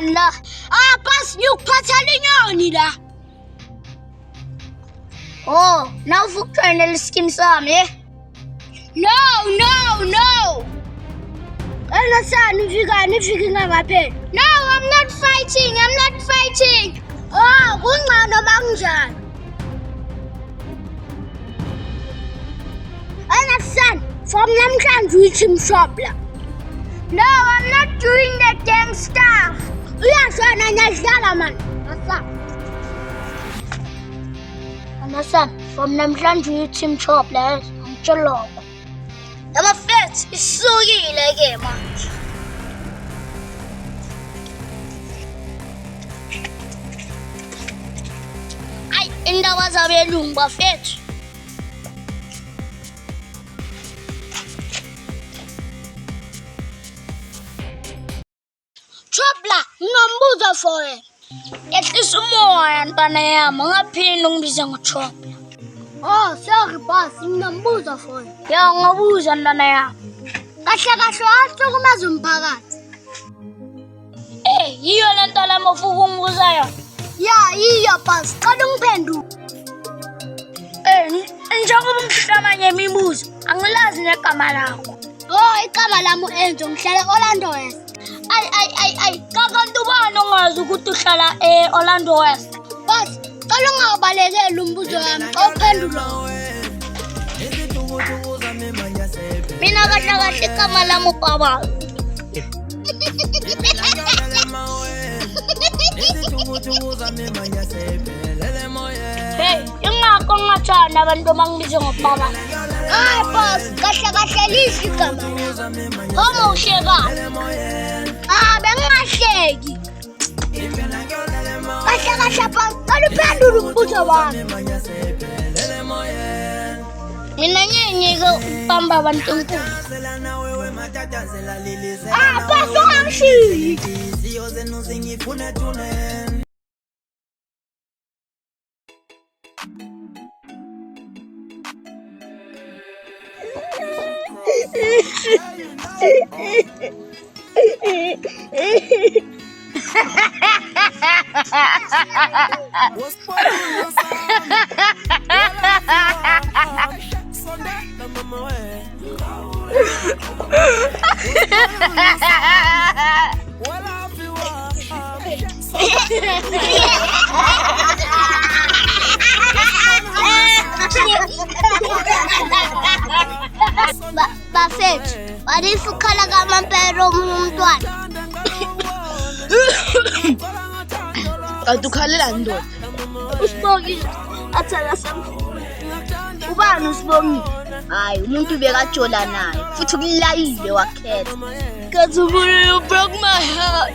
ngani la? Bas ngiyokuphatha linyoni la. Oh, nawuvukuthwena leskim sami, eh? No. Sani ufike ngaphi? No, I'm not fighting. Oh, kungcono bangjani? Son, from namhlanje uyithi mshobla. No, I'm not doing that damn stuff. Uyashona nyadlala man. Son, from namhlanje uyithi mshobla, ngitsho lokho. Abafethu isukile ke manje. Ay, indaba zabelungu bafethu. Chopla, nginombuzo for wena. Ngehlisa umoya ntwana yami, ungaphindi ungibize ngoChopla. Oh, sorry boss, nginombuzo for wena. Ya ngabuza ntwana yami. Kahle wahlukumeza umphakathi. Yiyo le nto lami ofuka ungibuza yona. Ya, yiyo boss, qala ungiphendule. Njengoba ungihlala imibuzo, angilazi negama lakho. Oh, igama lami uEnzo, ngihlala eOrlando West. Ay, kakantu bani ongazi ukuthi uhlala eOrlando West? Boss, qala ungabalekela umbuzo wami, ophendula. Mina kahle igama lami uBaba. Hey, ingakho ngathanda abantu bangibize ngoBaba. Hayi boss, kahle lihle igama. Homo usheka. Bengahleki. Kahle boss, qala uphendule umbuzo wami. Mina nyenyeke ukubamba abantu enkulu. Boss ungangishiyi. Bafethu, walifu ukhala kamampero umntwana. Kanti ukhalela ndoda. Usibongile athana sami. Ubani usibongile? Hayi, umuntu bekajola naye futhi ukulayile wakhetha. Cause you broke my heart.